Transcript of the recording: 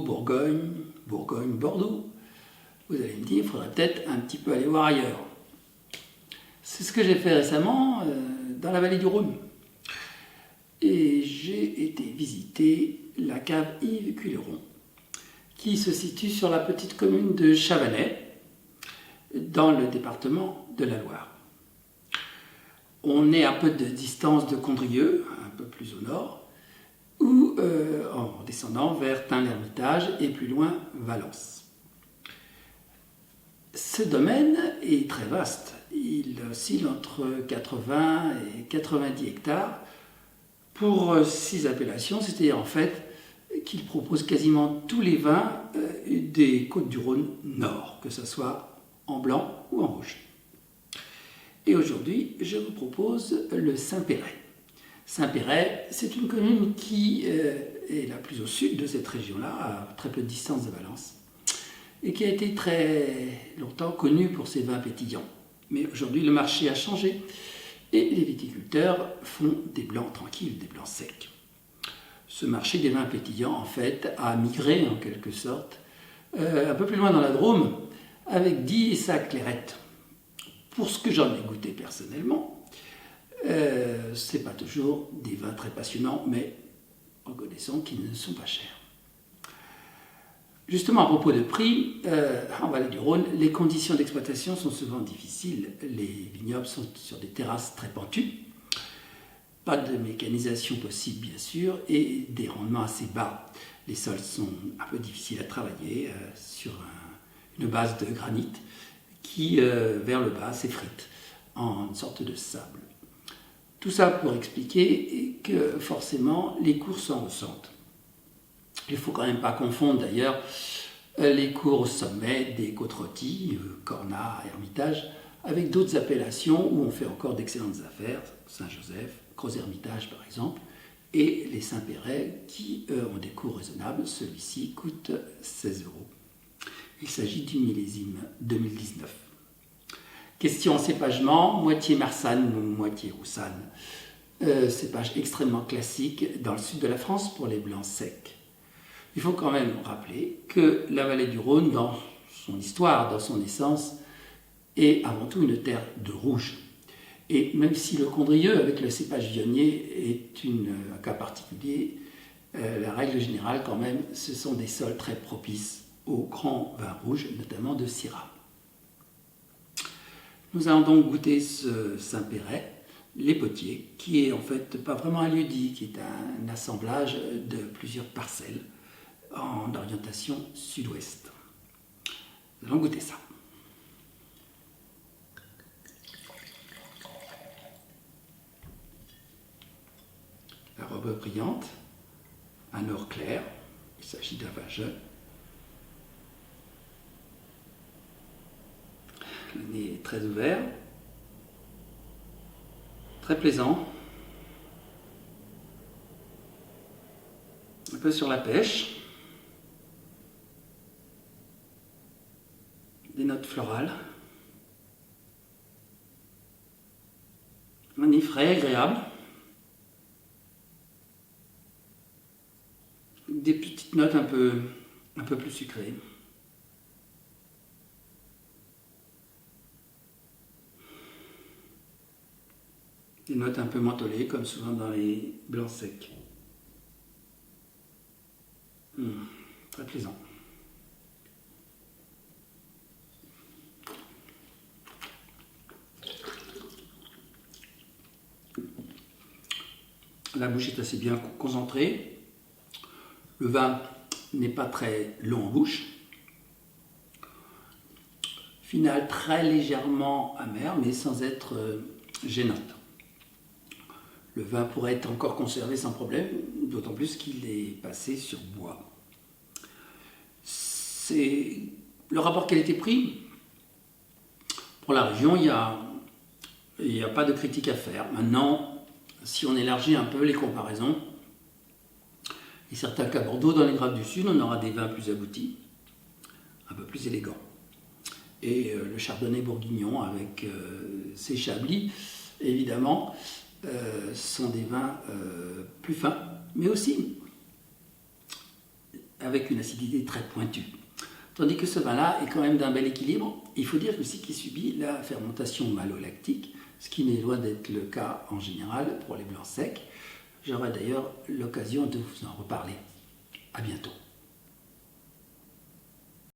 Bourgogne, Bourgogne, Bordeaux. Vous allez me dire, il faudrait peut-être un petit peu aller voir ailleurs. C'est ce que j'ai fait récemment dans la vallée du Rhône. Et j'ai été visiter la cave Yves Cuilleron, qui se situe sur la petite commune de Chavanais, dans le département de la Loire. On est à peu de distance de Condrieu, un peu plus au nord, ou en descendant vers Tain-l'Hermitage et plus loin Valence. Ce domaine est très vaste. Il oscille entre 80 et 90 hectares pour 6 appellations, c'est-à-dire en fait qu'il propose quasiment tous les vins des côtes du Rhône Nord, que ce soit en blanc ou en rouge. Et aujourd'hui, je vous propose le Saint-Péray. Saint-Péray, c'est une commune qui est la plus au sud de cette région-là, à très peu de distance de Valence, et qui a été très longtemps connue pour ses vins pétillants. Mais aujourd'hui, le marché a changé et les viticulteurs font des blancs tranquilles, des blancs secs. Ce marché des vins pétillants, en fait, a migré en quelque sorte un peu plus loin dans la Drôme avec 10 sacs clairettes. Pour ce que j'en ai goûté personnellement, c'est pas toujours des vins très passionnants, mais reconnaissons qu'ils ne sont pas chers. Justement, à propos de prix, en vallée du Rhône, les conditions d'exploitation sont souvent difficiles. Les vignobles sont sur des terrasses très pentues, pas de mécanisation possible bien sûr, et des rendements assez bas. Les sols sont un peu difficiles à travailler sur une base de granit qui, vers le bas, s'effrite en une sorte de sable. Tout ça pour expliquer que forcément les cours s'en ressentent. Il ne faut quand même pas confondre d'ailleurs les cours au sommet des Côtes-Rôties, Cornat, Hermitage, avec d'autres appellations où on fait encore d'excellentes affaires, Saint-Joseph, Gros-Hermitage par exemple, et les Saint-Péray qui ont des cours raisonnables. Celui-ci coûte 16 €. Il s'agit du millésime 2019. Question cépagement, moitié Marsanne ou moitié Roussanne. Cépage extrêmement classique dans le sud de la France pour les blancs secs. Il faut quand même rappeler que la vallée du Rhône, dans son histoire, dans son essence, est avant tout une terre de rouge. Et même si le Condrieu, avec le cépage vionnier, est un cas particulier, la règle générale quand même, ce sont des sols très propices aux grands vins rouges, notamment de Syrah. Nous allons donc goûter ce Saint-Péray, les Potiers, qui est en fait pas vraiment un lieu-dit, qui est un assemblage de plusieurs parcelles en orientation sud-ouest. Nous allons goûter ça. La robe brillante, un or clair, il s'agit d'un vin jeune. Le nez est très ouvert, très plaisant, un peu sur la pêche. Des notes florales, un nez frais, agréable, des petites notes un peu plus sucrées. Des notes un peu mentholées, comme souvent dans les blancs secs. Très plaisant. La bouche est assez bien concentrée. Le vin n'est pas très long en bouche. Finale très légèrement amère, mais sans être gênante. Le vin pourrait être encore conservé sans problème, d'autant plus qu'il est passé sur bois. C'est le rapport qualité-prix. Pour la région, il n'y a pas de critique à faire. Maintenant, si on élargit un peu les comparaisons, et certains cas Bordeaux, dans les Graves du Sud, on aura des vins plus aboutis, un peu plus élégants. Et le chardonnay bourguignon avec ses chablis, évidemment, sont des vins plus fins, mais aussi avec une acidité très pointue. Tandis que ce vin-là est quand même d'un bel équilibre. Il faut dire aussi qu'il subit la fermentation malolactique, ce qui n'est loin d'être le cas en général pour les blancs secs. J'aurai d'ailleurs l'occasion de vous en reparler. À bientôt.